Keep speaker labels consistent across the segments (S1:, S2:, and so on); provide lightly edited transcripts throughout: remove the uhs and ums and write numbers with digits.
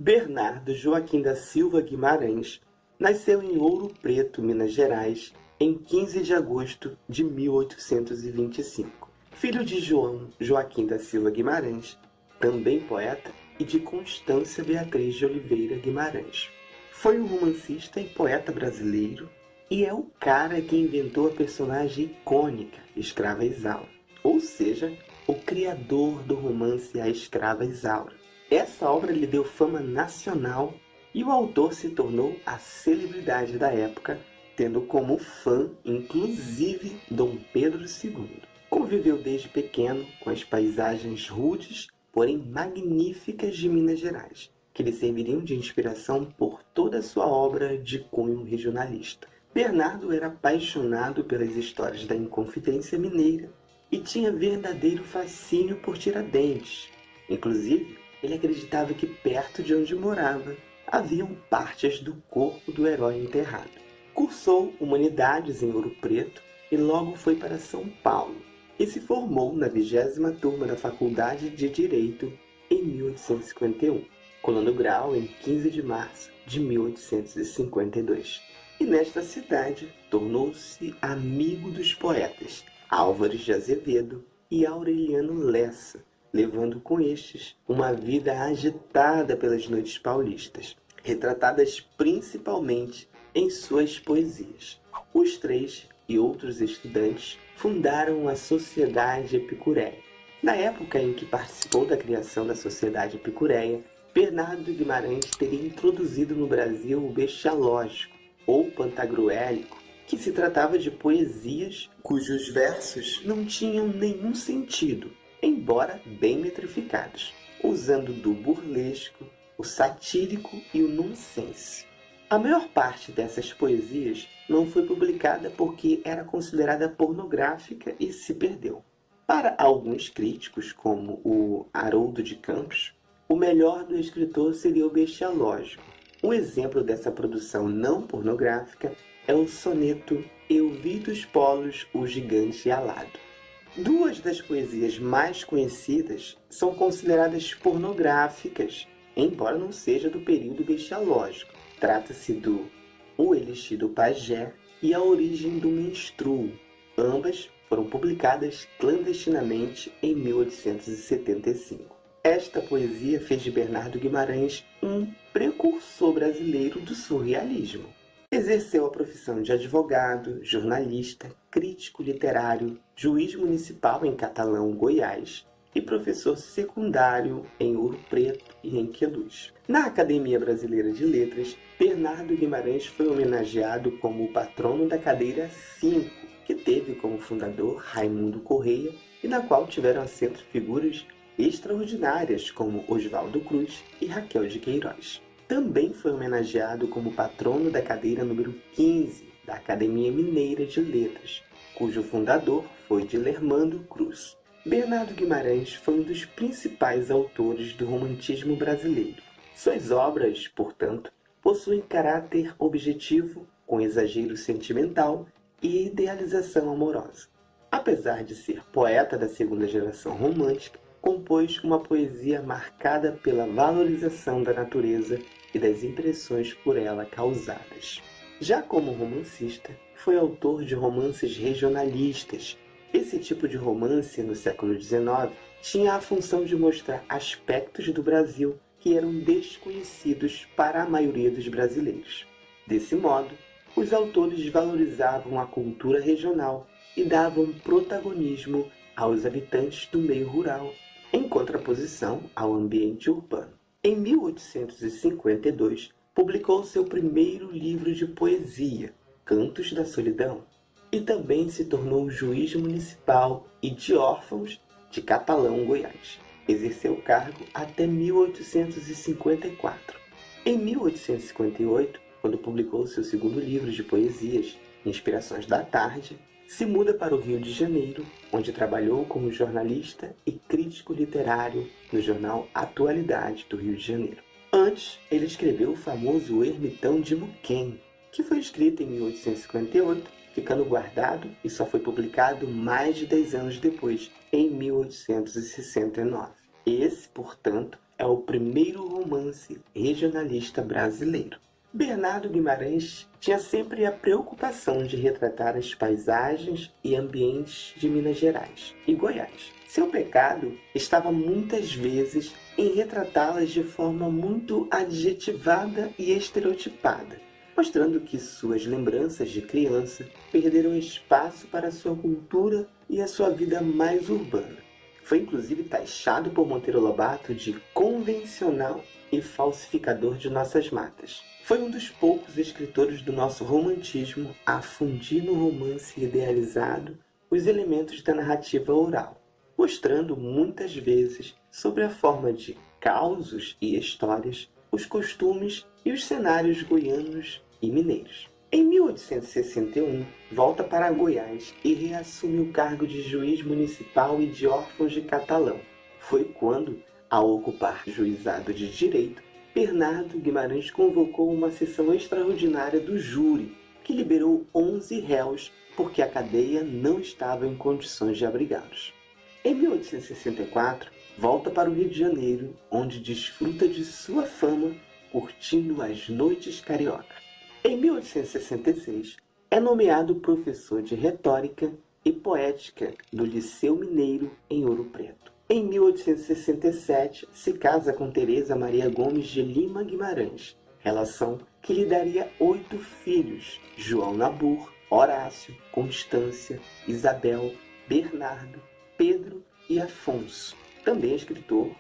S1: Bernardo Joaquim da Silva Guimarães nasceu em Ouro Preto, Minas Gerais, em 15 de agosto de 1825. Filho de João Joaquim da Silva Guimarães, também poeta, e de Constância Beatriz de Oliveira Guimarães. Foi um romancista e poeta brasileiro e é o cara que inventou a personagem icônica Escrava Isaura, ou seja, o criador do romance A Escrava Isaura. Essa obra lhe deu fama nacional e o autor se tornou a celebridade da época, tendo como fã, inclusive, Dom Pedro II. Conviveu desde pequeno com as paisagens rudes, porém magníficas de Minas Gerais, que lhe serviriam de inspiração por toda a sua obra de cunho regionalista. Bernardo era apaixonado pelas histórias da Inconfidência Mineira e tinha verdadeiro fascínio por Tiradentes. Inclusive, ele acreditava que perto de onde morava haviam partes do corpo do herói enterrado. Cursou Humanidades em Ouro Preto e logo foi para São Paulo e se formou na 20ª turma da Faculdade de Direito em 1851, colando grau em 15 de março de 1852. E nesta cidade tornou-se amigo dos poetas Álvares de Azevedo e Aureliano Lessa, levando com estes uma vida agitada pelas noites paulistas, retratadas principalmente em suas poesias. Os três e outros estudantes fundaram a Sociedade Epicureia. Na época em que participou da criação da Sociedade Epicureia, Bernardo Guimarães teria introduzido no Brasil o bestialógico, ou pantagruélico, que se tratava de poesias cujos versos não tinham nenhum sentido, embora bem metrificados, usando do burlesco, o satírico e o nonsense. A maior parte dessas poesias não foi publicada porque era considerada pornográfica e se perdeu. Para alguns críticos, como o Haroldo de Campos, o melhor do escritor seria o bestialógico. Um exemplo dessa produção não pornográfica é o soneto Eu vi dos polos o gigante alado. Duas das poesias mais conhecidas são consideradas pornográficas, embora não seja do período bestialógico. Trata-se do O Elixir do Pajé e A Origem do Menstruo. Ambas foram publicadas clandestinamente em 1875. Esta poesia fez de Bernardo Guimarães um precursor brasileiro do surrealismo. Exerceu a profissão de advogado, jornalista, crítico literário, juiz municipal em Catalão, Goiás, e professor secundário em Ouro Preto e em Queluz. Na Academia Brasileira de Letras, Bernardo Guimarães foi homenageado como o patrono da cadeira 5, que teve como fundador Raimundo Correia e na qual tiveram assento figuras extraordinárias como Oswaldo Cruz e Raquel de Queiroz. Também foi homenageado como patrono da cadeira número 15 da Academia Mineira de Letras, cujo fundador foi Dilermando Cruz. Bernardo Guimarães foi um dos principais autores do romantismo brasileiro. Suas obras, portanto, possuem caráter objetivo, com exagero sentimental e idealização amorosa. Apesar de ser poeta da segunda geração romântica, compôs uma poesia marcada pela valorização da natureza e das impressões por ela causadas. Já como romancista, foi autor de romances regionalistas. Esse tipo de romance, no século XIX, tinha a função de mostrar aspectos do Brasil que eram desconhecidos para a maioria dos brasileiros. Desse modo, os autores valorizavam a cultura regional e davam protagonismo aos habitantes do meio rural, em contraposição ao ambiente urbano. Em 1852, publicou seu primeiro livro de poesia, Cantos da Solidão, e também se tornou juiz municipal e de órfãos de Catalão, Goiás. Exerceu o cargo até 1854. Em 1858, quando publicou seu segundo livro de poesias, Inspirações da Tarde, se muda para o Rio de Janeiro, onde trabalhou como jornalista e crítico literário no jornal Atualidade do Rio de Janeiro. Antes, ele escreveu o famoso Ermitão de Muquem, que foi escrito em 1858, ficando guardado e só foi publicado mais de 10 anos depois, em 1869. Esse, portanto, é o primeiro romance regionalista brasileiro. Bernardo Guimarães tinha sempre a preocupação de retratar as paisagens e ambientes de Minas Gerais e Goiás. Seu pecado estava muitas vezes em retratá-las de forma muito adjetivada e estereotipada, mostrando que suas lembranças de criança perderam espaço para sua cultura e a sua vida mais urbana. Foi inclusive taxado por Monteiro Lobato de convencional e falsificador de nossas matas. Foi um dos poucos escritores do nosso romantismo a fundir no romance idealizado os elementos da narrativa oral, mostrando muitas vezes, sob a forma de causos e histórias, os costumes e os cenários goianos e mineiros. Em 1861, volta para Goiás e reassume o cargo de juiz municipal e de órfãos de Catalão. Foi quando, ao ocupar juizado de direito, Bernardo Guimarães convocou uma sessão extraordinária do júri, que liberou 11 réus porque a cadeia não estava em condições de abrigá-los. Em 1864, volta para o Rio de Janeiro, onde desfruta de sua fama curtindo as noites carioca. Em 1866, é nomeado professor de retórica e poética do Liceu Mineiro em Ouro Preto. Em 1867, se casa com Teresa Maria Gomes de Lima Guimarães, relação que lhe daria 8 filhos: João Nabor, Horácio, Constância, Isabel, Bernardo, Pedro e Afonso, também escritor.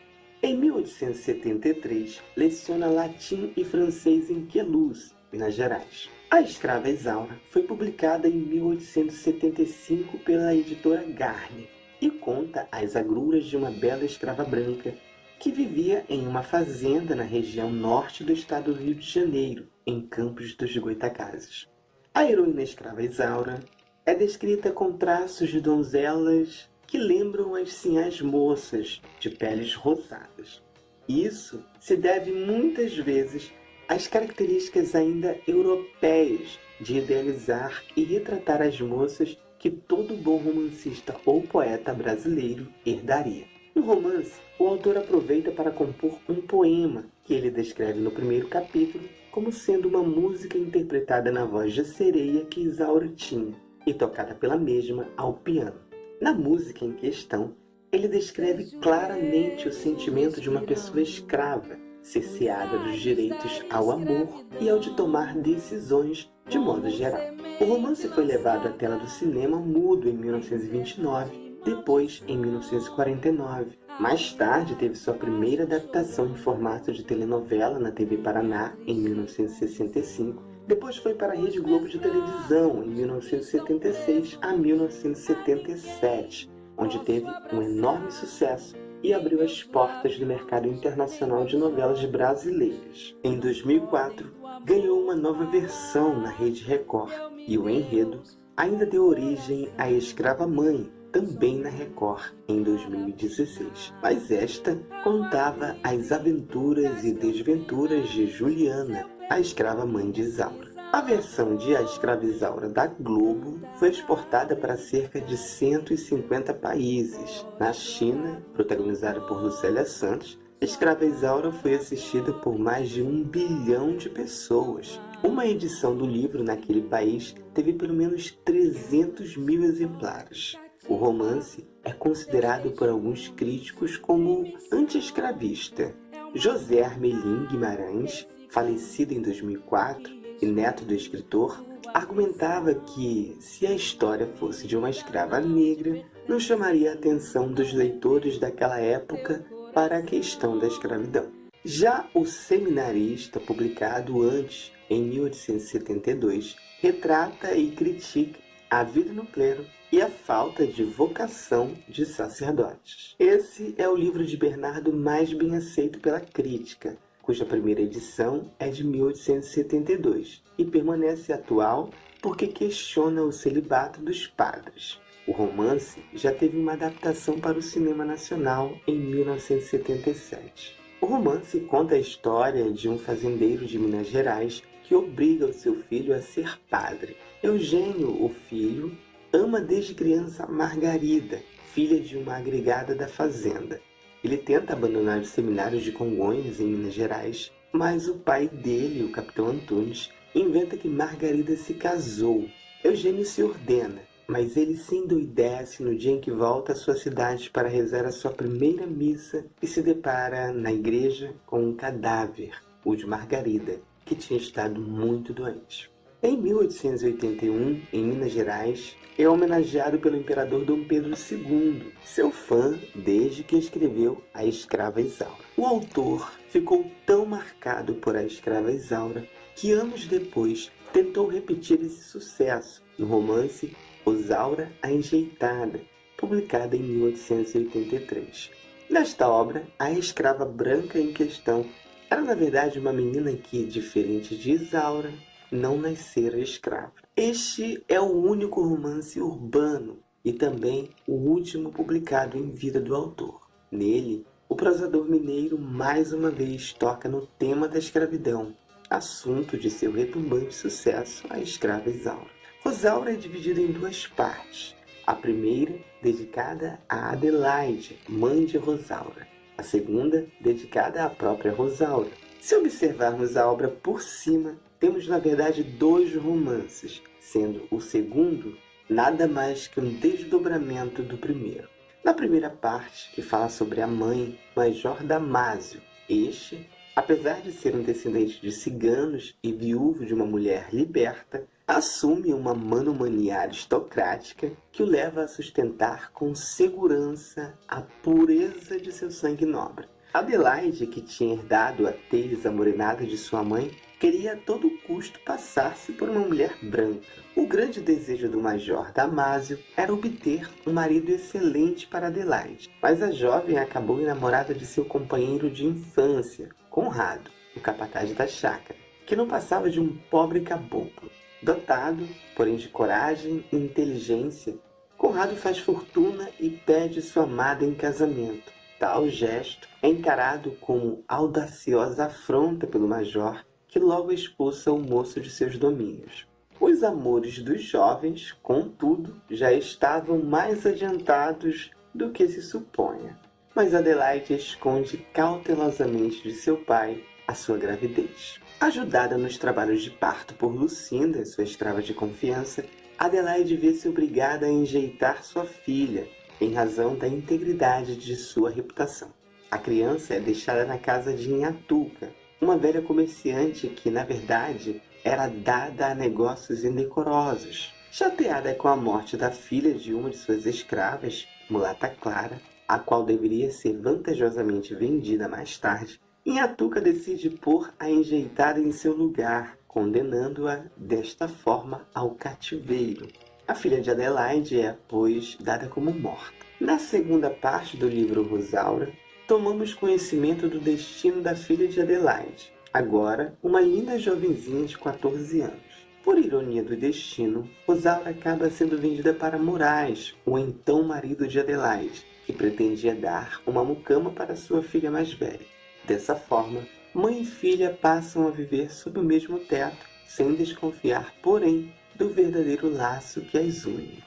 S1: Em 1873, leciona latim e francês em Queluz, Minas Gerais. A Escrava Isaura foi publicada em 1875 pela editora Garne e conta as agruras de uma bela escrava branca que vivia em uma fazenda na região norte do estado do Rio de Janeiro, em Campos dos Goytacazes. A heroína escrava Isaura é descrita com traços de donzelas que lembram as sinhás moças de peles rosadas. Isso se deve muitas vezes às características ainda europeias de idealizar e retratar as moças que todo bom romancista ou poeta brasileiro herdaria. No romance, o autor aproveita para compor um poema que ele descreve no primeiro capítulo como sendo uma música interpretada na voz de sereia que Isaura tinha e tocada pela mesma ao piano. Na música em questão, ele descreve claramente o sentimento de uma pessoa escrava, cerceada dos direitos ao amor e ao de tomar decisões de modo geral. O romance foi levado à tela do cinema mudo em 1929, depois em 1949. Mais tarde teve sua primeira adaptação em formato de telenovela na TV Paraná em 1965. Depois foi para a Rede Globo de televisão em 1976 a 1977, onde teve um enorme sucesso e abriu as portas do mercado internacional de novelas brasileiras. Em 2004, ganhou uma nova versão na Rede Record e o enredo ainda deu origem à Escrava Mãe, também na Record, em 2016. Mas esta contava as aventuras e desventuras de Juliana, a escrava mãe de Isaura. A versão de A Escrava Isaura da Globo foi exportada para cerca de 150 países. Na China, protagonizada por Lucélia Santos, A Escrava Isaura foi assistida por mais de 1 bilhão de pessoas. Uma edição do livro naquele país teve pelo menos 300 mil exemplares. O romance é considerado por alguns críticos como anti-escravista. José Armelin Guimarães, falecido em 2004 e neto do escritor, argumentava que, se a história fosse de uma escrava negra, não chamaria a atenção dos leitores daquela época para a questão da escravidão. Já o Seminarista, publicado antes, em 1872, retrata e critica a vida no clero e a falta de vocação de sacerdotes. Esse é o livro de Bernardo mais bem aceito pela crítica, cuja primeira edição é de 1872 e permanece atual porque questiona o celibato dos padres. O romance já teve uma adaptação para o cinema nacional em 1977. O romance conta a história de um fazendeiro de Minas Gerais que obriga o seu filho a ser padre. Eugênio, o filho, ama desde criança Margarida, filha de uma agregada da fazenda. Ele tenta abandonar os seminários de Congonhas, em Minas Gerais, mas o pai dele, o capitão Antunes, inventa que Margarida se casou. Eugênio se ordena, mas ele se endoidece no dia em que volta à sua cidade para rezar a sua primeira missa e se depara na igreja com um cadáver, o de Margarida, que tinha estado muito doente. Em 1881, em Minas Gerais, é homenageado pelo imperador Dom Pedro II, seu fã desde que escreveu A Escrava Isaura. O autor ficou tão marcado por A Escrava Isaura que anos depois tentou repetir esse sucesso no romance Rosaura a Enjeitada, publicada em 1883. Nesta obra, a escrava branca em questão era na verdade uma menina que, diferente de Isaura, não nascera escrava. Este é o único romance urbano e também o último publicado em vida do autor. Nele, o prosador mineiro mais uma vez toca no tema da escravidão, assunto de seu retumbante sucesso, A Escrava Isaura. Rosaura é dividida em duas partes. A primeira, dedicada a Adelaide, mãe de Rosaura. A segunda, dedicada à própria Rosaura. Se observarmos a obra por cima, temos na verdade dois romances, sendo o segundo nada mais que um desdobramento do primeiro. Na primeira parte, que fala sobre a mãe, Major Damásio, este, apesar de ser um descendente de ciganos e viúvo de uma mulher liberta, assume uma manomania aristocrática que o leva a sustentar com segurança a pureza de seu sangue nobre. Adelaide, que tinha herdado a tez amorenada de sua mãe, queria a todo custo passar-se por uma mulher branca. O grande desejo do Major Damásio era obter um marido excelente para Adelaide, mas a jovem acabou enamorada de seu companheiro de infância, Conrado, o capataz da chácara, que não passava de um pobre caboclo. Dotado, porém, de coragem e inteligência, Conrado faz fortuna e pede sua amada em casamento. Tal gesto é encarado como audaciosa afronta pelo major, que logo expulsa o moço de seus domínios. Os amores dos jovens, contudo, já estavam mais adiantados do que se suponha. Mas Adelaide esconde cautelosamente de seu pai a sua gravidez. Ajudada nos trabalhos de parto por Lucinda, sua escrava de confiança, Adelaide vê-se obrigada a enjeitar sua filha, em razão da integridade de sua reputação. A criança é deixada na casa de Inhatuca, uma velha comerciante que, na verdade, era dada a negócios indecorosos. Chateada com a morte da filha de uma de suas escravas, mulata Clara, a qual deveria ser vantajosamente vendida mais tarde, Inhatuca decide pôr a enjeitada em seu lugar, condenando-a desta forma ao cativeiro. A filha de Adelaide é, pois, dada como morta. Na segunda parte do livro Rosaura, tomamos conhecimento do destino da filha de Adelaide, agora uma linda jovenzinha de 14 anos. Por ironia do destino, Rosaura acaba sendo vendida para Moraes, o então marido de Adelaide, que pretendia dar uma mucama para sua filha mais velha. Dessa forma, mãe e filha passam a viver sob o mesmo teto, sem desconfiar, porém, do verdadeiro laço que as une.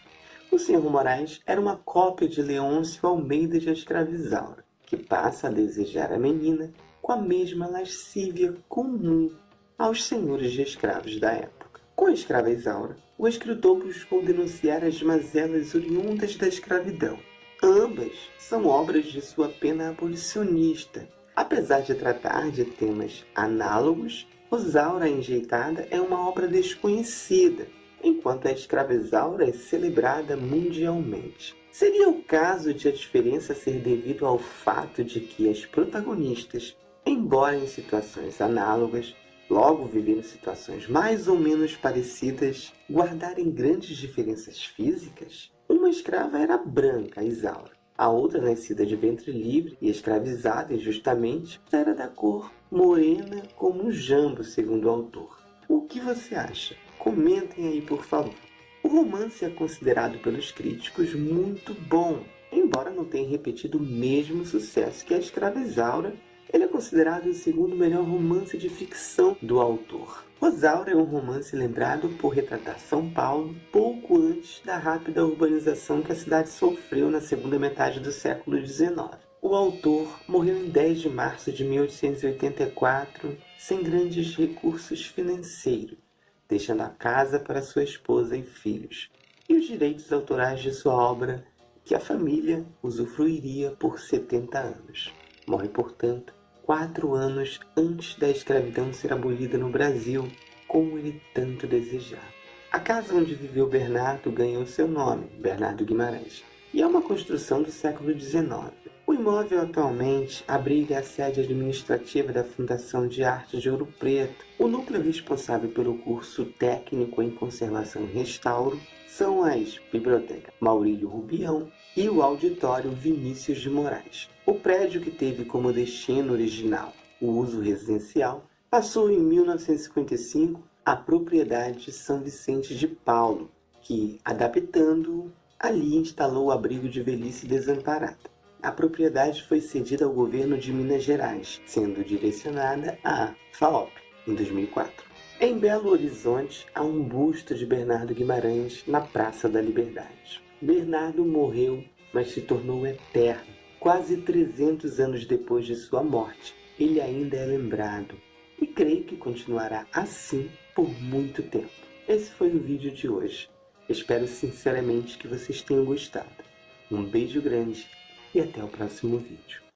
S1: O Sr. Moraes era uma cópia de Leôncio Almeida de A Escrava Isaura, que passa a desejar a menina com a mesma lascívia comum aos senhores de escravos da época. Com A Escrava Isaura, o escritor buscou denunciar as mazelas oriundas da escravidão. Ambas são obras de sua pena abolicionista. Apesar de tratar de temas análogos, Rosaura a Enjeitada é uma obra desconhecida, enquanto A Escrava Isaura é celebrada mundialmente. Seria o caso de a diferença ser devido ao fato de que as protagonistas, embora em situações análogas, logo vivendo situações mais ou menos parecidas, guardarem grandes diferenças físicas? Uma escrava era branca, Isaura. A outra, nascida de ventre livre e escravizada injustamente, era da cor morena como um jambo, segundo o autor. O que você acha? Comentem aí, por favor. O romance é considerado pelos críticos muito bom. Embora não tenha repetido o mesmo sucesso que A Escrava Isaura, ele é considerado o segundo melhor romance de ficção do autor. Rosaura é um romance lembrado por retratar São Paulo pouco antes da rápida urbanização que a cidade sofreu na segunda metade do século XIX. O autor morreu em 10 de março de 1884, sem grandes recursos financeiros, deixando a casa para sua esposa e filhos, e os direitos autorais de sua obra, que a família usufruiria por 70 anos. Morre, portanto, 4 anos antes da escravidão ser abolida no Brasil, como ele tanto desejava. A casa onde viveu Bernardo ganhou seu nome, Bernardo Guimarães, e é uma construção do século XIX. O imóvel atualmente abriga a sede administrativa da Fundação de Artes de Ouro Preto. O núcleo responsável pelo curso técnico em conservação e restauro são as Biblioteca Maurílio Rubião e o Auditório Vinícius de Moraes. O prédio, que teve como destino original o uso residencial, passou em 1955 à propriedade de São Vicente de Paulo, que, adaptando-o, ali instalou o abrigo de velhice desamparada. A propriedade foi cedida ao governo de Minas Gerais, sendo direcionada à FAOP, em 2004. Em Belo Horizonte, há um busto de Bernardo Guimarães na Praça da Liberdade. Bernardo morreu, mas se tornou eterno. Quase 300 anos depois de sua morte, ele ainda é lembrado. E creio que continuará assim por muito tempo. Esse foi o vídeo de hoje. Espero sinceramente que vocês tenham gostado. Um beijo grande e até o próximo vídeo.